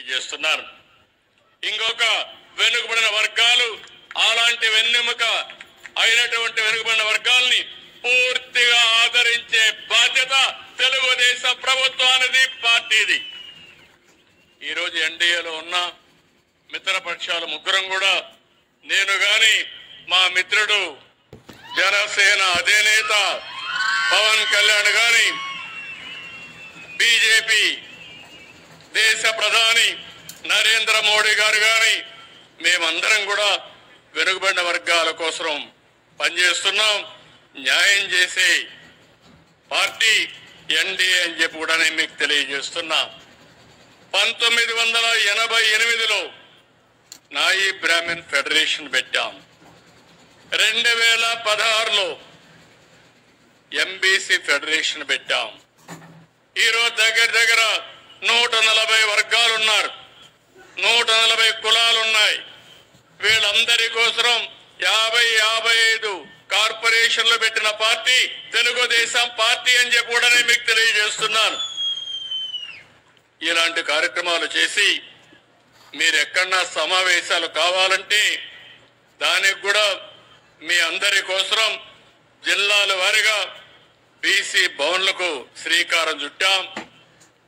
చేస్తున్నారు. ఇంకొక వెనుకబడిన వర్గాలు అలాంటి వెన్నెముక అయినటువంటి వెనుకబడిన వర్గాల్ని పూర్తిగా ఆదరించే బాధ్యత తెలుగుదేశం ప్రభుత్వానిది, పార్టీది. ఈరోజు ఎన్డీఏలో ఉన్న మిత్రపక్షాలు ముగ్గురం కూడా, నేను గాని మా మిత్రుడు జనసేన అధినేత పవన్ కళ్యాణ్ గాని, బీజేపీ దేశ ప్రధాని నరేంద్ర మోడీ గారు గాని, మేమందరం కూడా వెనుకబడిన వర్గాల కోసం పనిచేస్తున్నాం. న్యాయం చేసే పార్టీ ఎన్డీఏ అని చెప్పి కూడా నేను మీకు తెలియజేస్తున్నా. 1988లో నాయి బ్రాహ్మణ్ ఫెడరేషన్ పెట్టాం. 2016లో ఎంబీసీ ఫెడరేషన్ పెట్టాం. ఈరోజు దగ్గర 140 వర్గాలు ఉన్నారు, 140 కులాలు ఉన్నాయి. వీళ్ళందరి కోసం 50-55 కార్పొరేషన్లు పెట్టిన పార్టీ తెలుగుదేశం పార్టీ అని చెప్పి కూడా నేను మీకు తెలియజేస్తున్నాను. ఇలాంటి కార్యక్రమాలు చేసి మీరు ఎక్కడన్నా సమావేశాలు కావాలంటే దానికి కూడా మీ అందరి కోసం జిల్లాల వారీగా బీసీ భవన్లకు శ్రీకారం చుట్టాం.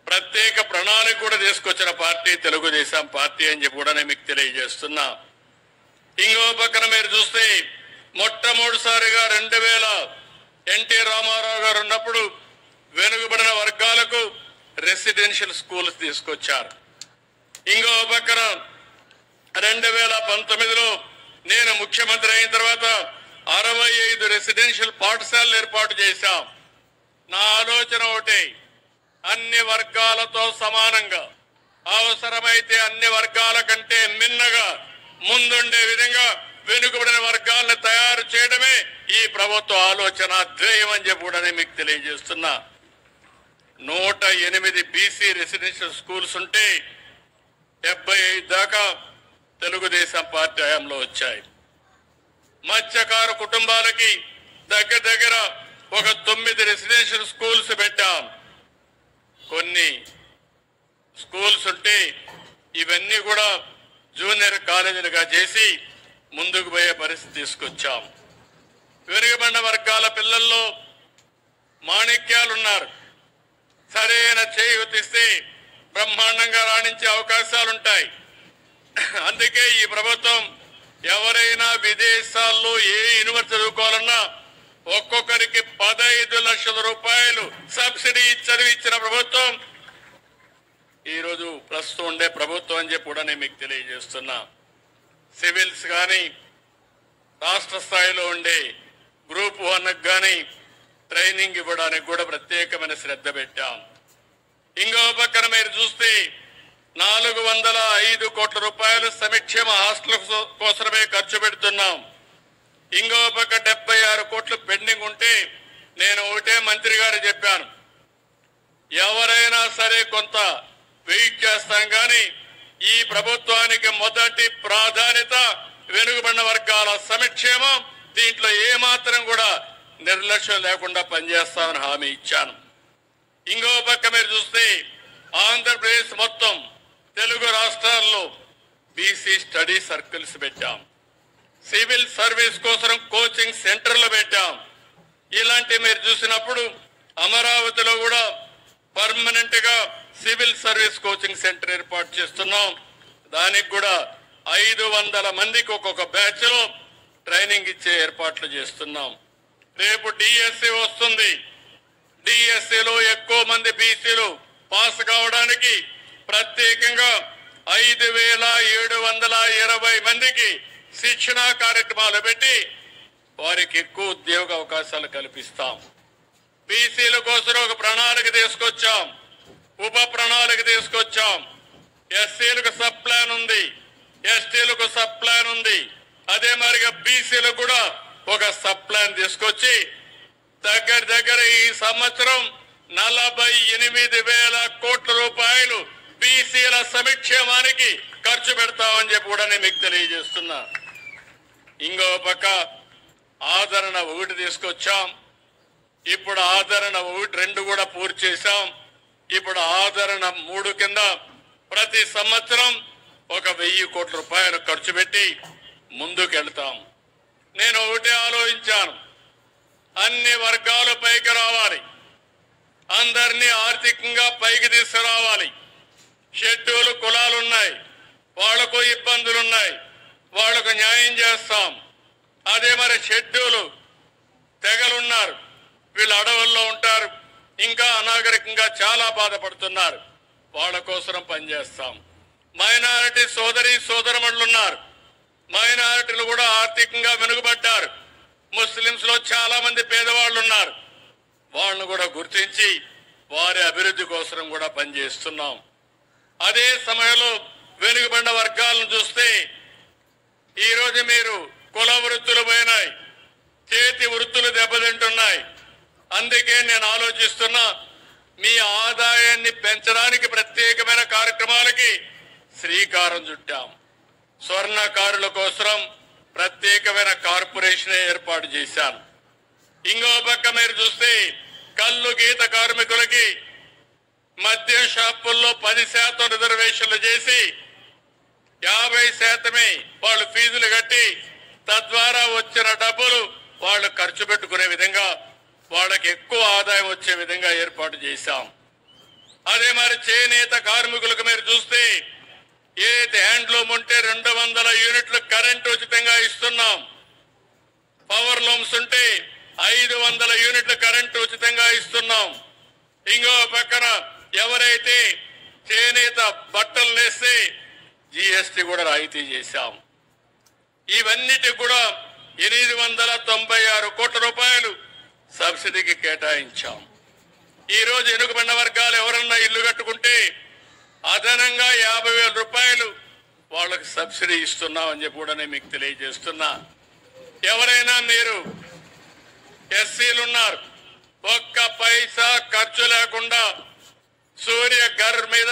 ప్రత్యేక ప్రణాళిక కూడా తీసుకొచ్చిన పార్టీ తెలుగుదేశం పార్టీ అని చెప్పి కూడా నేను మీకు తెలియజేస్తున్నా. ఇంకో పక్కన మీరు చూస్తే మొట్టమొదటిసారిగా 2000 ఎన్టీ రామారావు గారు ఉన్నప్పుడు వెనుకబడిన వర్గాలకు రెసిడెన్షియల్ స్కూల్స్ తీసుకొచ్చారు. ఇంకో పక్కన 2019లో నేను ముఖ్యమంత్రి అయిన తర్వాత 65 రెసిడెన్షియల్ పాఠశాలలు ఏర్పాటు చేశాం. నా ఆలోచన ఒకటే, అన్ని వర్గాలతో సమానంగా, అవసరమైతే అన్ని వర్గాల కంటే మిన్నగా ముందుండే విధంగా వెనుకబడిన వర్గాలను తయారు చేయడమే ఈ ప్రభుత్వ ఆలోచన ధ్యేయం అని చెప్పి కూడా మీకు తెలియజేస్తున్నా. 108 బీసీ రెసిడెన్షియల్ స్కూల్స్ ఉంటే 75 దాకా తెలుగుదేశం పార్టీ హయాంలో వచ్చాయి. మత్స్యకారు కుటుంబాలకి దగ్గర ఒక 9 రెసిడెన్షియల్ స్కూల్స్ పెట్టాం. కొన్ని స్కూల్స్ ఉంటే ఇవన్నీ కూడా జూనియర్ కాలేజీలుగా చేసి ముందుకు పోయే పరిస్థితి తీసుకొచ్చాం. వెనుకబడిన వర్గాల పిల్లల్లో మాణిక్యాలున్నారు. సరైన చేయూతిస్తే బ్రహ్మాండంగా రాణించే అవకాశాలుంటాయి. అందుకే ఈ ప్రభుత్వం ఎవరైనా విదేశాల్లో ఏ యూనివర్సిటీ చదువుకోవాలన్నా ఒక్కొక్కరికి 15 లక్షల రూపాయలు సబ్సిడీ చదివించిన ప్రభుత్వం ఈరోజు ప్రస్తుతం ఉండే ప్రభుత్వం అని చెప్పి కూడా నేను మీకు తెలియజేస్తున్నా. సివిల్స్ కానీ రాష్ట్ర స్థాయిలో ఉండే గ్రూప్ 1కి కానీ ట్రైనింగ్ ఇవ్వడానికి కూడా ప్రత్యేకమైన శ్రద్ధ పెట్టాం. ఇంకో పక్కన మీరు చూస్తే 405 కోట్ల రూపాయలు సంక్షేమ హాస్టల్ కోసమే ఖర్చు పెడుతున్నాం. ఇంకో పక్క 76 కోట్లు పెండింగ్ ఉంటే నేను ఒకటే మంత్రి గారు చెప్పాను, ఎవరైనా సరే కొంత వెయిట్ చేస్తాం కానీ ఈ ప్రభుత్వానికి మొదటి ప్రాధాన్యత వెనుకబడిన వర్గాల సంక్షేమం. దీంట్లో ఏమాత్రం కూడా నిర్లక్ష్యం లేకుండా పనిచేస్తామని హామీ ఇచ్చాను. ఇంకో పక్క మీరు చూస్తే ఆంధ్రప్రదేశ్ మొత్తం తెలుగు రాష్ట్రాల్లో బీసీ స్టడీ సర్కిల్స్ పెట్టాం. సివిల్ సర్వీస్ కోసం కోచింగ్ సెంటర్లు పెట్టాం. ఇలాంటి మీరు చూసినప్పుడు అమరావతిలో కూడా పర్మనెంట్ గా సివిల్ సర్వీస్ కోచింగ్ సెంటర్ ఏర్పాటు చేస్తున్నాం. దానికి కూడా 500 మందికి ఒక్కొక్క బ్యాచ్ లో ట్రైనింగ్ ఇచ్చే ఏర్పాట్లు చేస్తున్నాం. రేపు డిఎస్సి వస్తుంది. డిఎస్సిలో ఎక్కువ మంది బీసీలు పాస్ కావడానికి ప్రత్యేకంగా 5720 మందికి శిక్షణా కార్యక్రమాలు పెట్టి వారికి ఎక్కువ ఉద్యోగ అవకాశాలు కల్పిస్తాం. బీసీల కోసం ఒక ప్రణాళిక తీసుకొచ్చాం, ఉప ప్రణాళిక తీసుకొచ్చాం. ఎస్సీలకు సబ్ ప్లాన్ ఉంది, ఎస్టీలకు సబ్ ప్లాన్ ఉంది. అదే మరిగా బీసీలకు కూడా ఒక సబ్ ప్లాన్ తీసుకొచ్చి దగ్గర ఈ సంవత్సరం 48,000 కోట్ల రూపాయలు బీసీల సంక్షేమానికి ఖర్చు పెడతామని చెప్పి కూడా నేను మీకు తెలియజేస్తున్నా. ఇంకో పక్క ఆదరణ 1 తీసుకొచ్చాం. ఇప్పుడు ఆదరణ 1, 2 కూడా పూర్తి చేశాం. ఇప్పుడు ఆదరణ 3 కింద ప్రతి సంవత్సరం 1,000 కోట్ల రూపాయలు ఖర్చు పెట్టి ముందుకెళ్తాం. నేను ఒకటే ఆలోచించాను, అన్ని వర్గాలు పైకి రావాలి, అందరినీ ఆర్థికంగా పైకి తీసుకురావాలి. షెడ్యూల్ కులాలున్నాయి, వాళ్లకు ఇబ్బందులున్నాయి, వాళ్లకు న్యాయం చేస్తాం. అదే మరి షెడ్యూల్ తెగలున్నారు, వీళ్ళు అడవుల్లో ఉంటారు, ఇంకా అనాగరికంగా చాలా బాధపడుతున్నారు, వాళ్ళ కోసం పనిచేస్తాం. మైనారిటీ సోదరమణులు ఉన్నారు, మైనారిటీలు కూడా ఆర్థికంగా వెనుకబడ్డారు. ముస్లింస్ లో చాలా మంది పేదవాళ్ళు ఉన్నారు, వాళ్ళను కూడా గుర్తించి వారి అభివృద్ధి కోసం కూడా పనిచేస్తున్నాం. అదే సమయంలో వెనుకబడిన వర్గాలను చూస్తే ఈరోజు మీరు కుల వృత్తులు పోయినాయి, చేతి వృత్తులు దెబ్బతింటున్నాయి. అందుకే నేను ఆలోచిస్తున్నా, మీ ఆదాయాన్ని పెంచడానికి ప్రత్యేకమైన కార్యక్రమాలకి శ్రీకారం చుట్టాం. స్వర్ణకారుల కోసం ప్రత్యేకమైన కార్పొరేషన్ ఏర్పాటు చేశాను. ఇంకో పక్క మీరు చూస్తే కల్లు గీత కార్మికులకి మద్యం షాపుల్లో 10% రిజర్వేషన్లు చేసి 50% వాళ్ళు ఫీజులు కట్టి తద్వారా వచ్చిన డబ్బులు వాళ్ళు ఖర్చు పెట్టుకునే విధంగా వాళ్ళకి ఎక్కువ ఆదాయం వచ్చే విధంగా ఏర్పాటు చేశాం. అదే మరి చేనేత కార్మికులకు మీరు చూస్తే ఏదైతే హ్యాండ్లూమ్ ఉంటే 200 యూనిట్లు కరెంటు ఉచితంగా ఇస్తున్నాం. పవర్ లూమ్స్ ఉంటే 500 యూనిట్లు కరెంటు ఉచితంగా ఇస్తున్నాం. ఇంకో పక్కన ఎవరైతే చేనేత బట్టలు నేస్తే జీఎస్టీ కూడా రాయితీ చేశాం. ఇవన్నిటి కూడా 896 కోట్ల రూపాయలు సబ్సిడీకి కేటాయించాం. ఈ రోజు వెనుకబడిన వర్గాలు ఎవరన్నా ఇల్లు కట్టుకుంటే అదనంగా 50,000 రూపాయలు వాళ్ళకి సబ్సిడీ ఇస్తున్నామని చెప్పి కూడా నేను మీకు తెలియజేస్తున్నా. ఎవరైనా మీరు ఎస్సీలు ఉన్నారు, ఒక్క పైసా ఖర్చు లేకుండా సూర్య ఘర్ మీద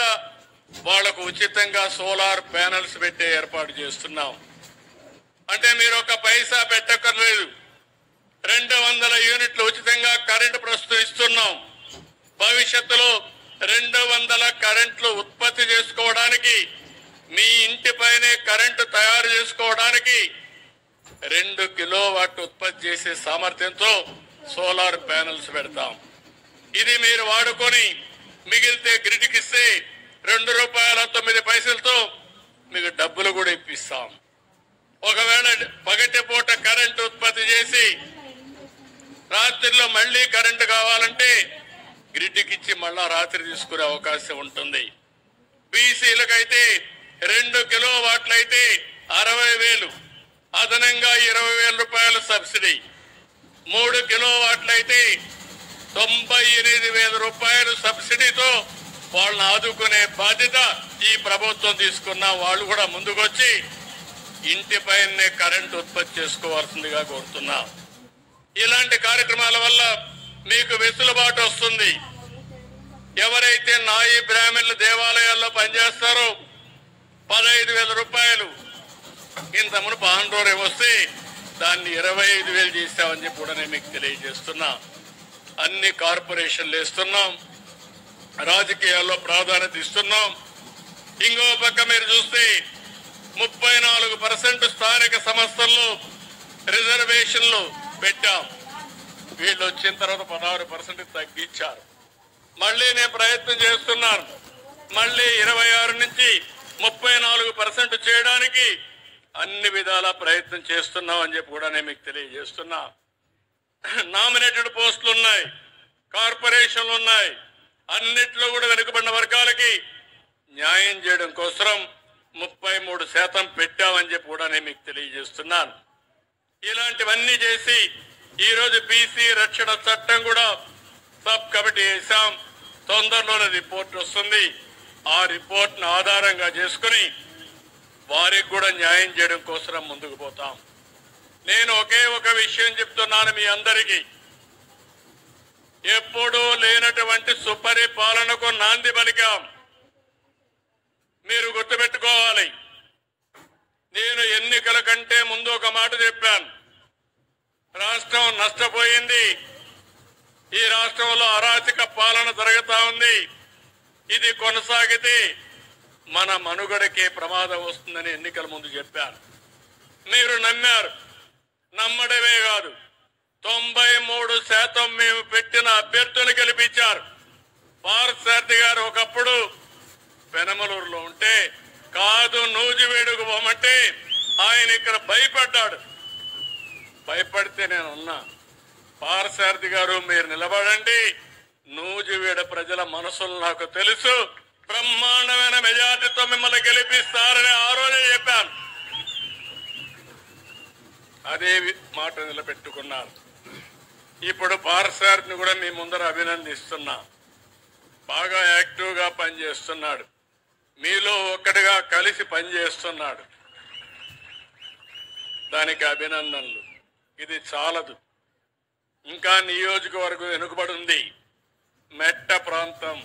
వాళ్లకు ఉచితంగా సోలార్ ప్యానెల్స్ పెట్టే ఏర్పాటు చేస్తున్నాం. అంటే మీరు ఒక పైసా పెట్టక్కర్లేదు, 200 యూనిట్లు ఉచితంగా కరెంటు ప్రస్తుతం ఇస్తున్నాం. భవిష్యత్తులో 200 కరెంట్లు ఉత్పత్తి చేసుకోవడానికి, మీ ఇంటిపైనే కరెంటు తయారు చేసుకోవడానికి 2 కిలోవాట్ ఉత్పత్తి చేసే సామర్థ్యంతో సోలార్ ప్యానెల్స్ పెడతాం. ఇది మీరు వాడుకొని మిగిలితే గ్రిడ్కి ఇస్తే ₹2.09 మీకు డబ్బులు కూడా ఇప్పిస్తాం. ఒకవేళ పగటి పూట కరెంటు ఉత్పత్తి చేసి రాత్రిలో మళ్లీ కరెంటు కావాలంటే గ్రిడ్కి ఇచ్చి మళ్ళా రాత్రి తీసుకునే అవకాశం ఉంటుంది. బీసీలకైతే 2 కిలోవాట్లు అయితే 60,000, అదనంగా 20,000 రూపాయల సబ్సిడీ. 3 కిలోవాట్లు అయితే 98,000 రూపాయలు సబ్సిడీతో వాళ్ళని ఆదుకునే బాధ్యత ఈ ప్రభుత్వం తీసుకున్న. వాళ్ళు కూడా ముందుకొచ్చి ఇంటిపైనే కరెంటు ఉత్పత్తి చేసుకోవాల్సిందిగా కోరుతున్నా. ఇలాంటి కార్యక్రమాల వల్ల మీకు వెసులుబాటు వస్తుంది. ఎవరైతే నాయి బ్రాహ్మణులు దేవాలయాల్లో పనిచేస్తారో 15,000 రూపాయలు, ఇంత మునుపు ఆందోళన వస్తే దాన్ని 25,000 చేస్తామని చెప్పి కూడా నేను మీకు తెలియజేస్తున్నా. అన్ని కార్పొరేషన్లు ఇస్తున్నాం, రాజకీయాల్లో ప్రాధాన్యత ఇస్తున్నాం. ఇంకో పక్క మీరు చూస్తే 34% స్థానిక సంస్థల్లో రిజర్వేషన్లు పెట్టాం. వీళ్ళు వచ్చిన తర్వాత 16% తగ్గించారు. మళ్ళీ నేను ప్రయత్నం చేస్తున్నాను, మళ్ళీ 26 నుంచి 34% చేయడానికి అన్ని విధాల ప్రయత్నం చేస్తున్నాం అని చెప్పి కూడా నేను మీకు తెలియజేస్తున్నా. నామినేటెడ్ పోస్టులు ఉన్నాయి, కార్పొరేషన్లు ఉన్నాయి, అన్నిట్లో కూడా వెనుకబడిన వర్గాలకి న్యాయం చేయడం కోసం 33% పెట్టామని చెప్పి కూడా నేను మీకు తెలియజేస్తున్నాను. ఇలాంటివన్నీ చేసి ఈరోజు బీసీ రక్షణ చట్టం కూడా సబ్ కమిటీ వేసాం. తొందరలోనే రిపోర్ట్ వస్తుంది. ఆ రిపోర్ట్ను ఆధారంగా చేసుకుని వారికి కూడా న్యాయం చేయడం కోసం ముందుకు పోతాం. నేను ఒకే ఒక విషయం చెప్తున్నాను మీ అందరికీ, ఎప్పుడూ లేనటువంటి సుపరిపాలనకు నాంది పలికాం. మీరు గుర్తుపెట్టుకోవాలి, నేను ఎన్నికల కంటే ముందు ఒక మాట చెప్పాను. రాష్ట్రం నష్టపోయింది, ఈ రాష్ట్రంలో అరాచక పాలన జరుగుతా ఉంది. ఇది కొనసాగితే మన మనుగడకే ప్రమాదం వస్తుందని ఎన్నికల ముందు చెప్పాను. మీరు నమ్మారు. నమ్మడమే కాదు, 93% మేము పెట్టిన అభ్యర్థులు గెలిపించారు. పార్థసారథి గారు ఒకప్పుడు పెనమలూరులో ఉంటే కాదు నూజివీడుకు పోమంటే ఆయన ఇక్కడ భయపడ్డాడు. భయపడితే నేను ఉన్నా. పార్థసారథి గారు మీరు నిలబడండి, నూజివీడు ప్రజల మనసులు నాకు తెలుసు, బ్రహ్మాండమైన మెజార్టీతో మిమ్మల్ని గెలిపిస్తారని ఆ రోజే చెప్పాను. అదే మాట నిలబెట్టుకున్నారు. ఇప్పుడు పార్థసారథిని కూడా మీ ముందర అభినందిస్తున్నా. బాగా యాక్టివ్గా పనిచేస్తున్నాడు, మీలో ఒక్కటిగా కలిసి పనిచేస్తున్నాడు. దానికి అభినందనలు. ఇది చాలదు, ఇంకా నియోజకవర్గం వెనుకబడి ఉంది. మెట్ట ప్రాంతం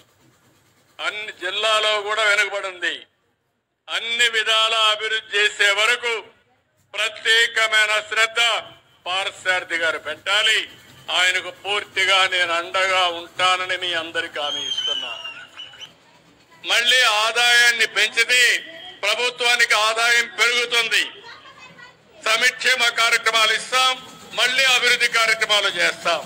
అన్ని జిల్లాలో కూడా వెనుకబడి ఉంది. అన్ని విధాల అభివృద్ధి చేసే వరకు ప్రత్యేకమైన శ్రద్ధ పార్థసారథి గారు పెట్టాలి. ఆయనకు పూర్తిగా నేను అండగా ఉంటానని మీ అందరికీ హామీ ఇస్తున్నాను. మళ్ళీ ఆదాయాన్ని పెంచితే ప్రభుత్వానికి ఆదాయం పెరుగుతుంది. సంక్షేమ కార్యక్రమాలు ఇస్తాం, మళ్ళీ అభివృద్ధి కార్యక్రమాలు చేస్తాం.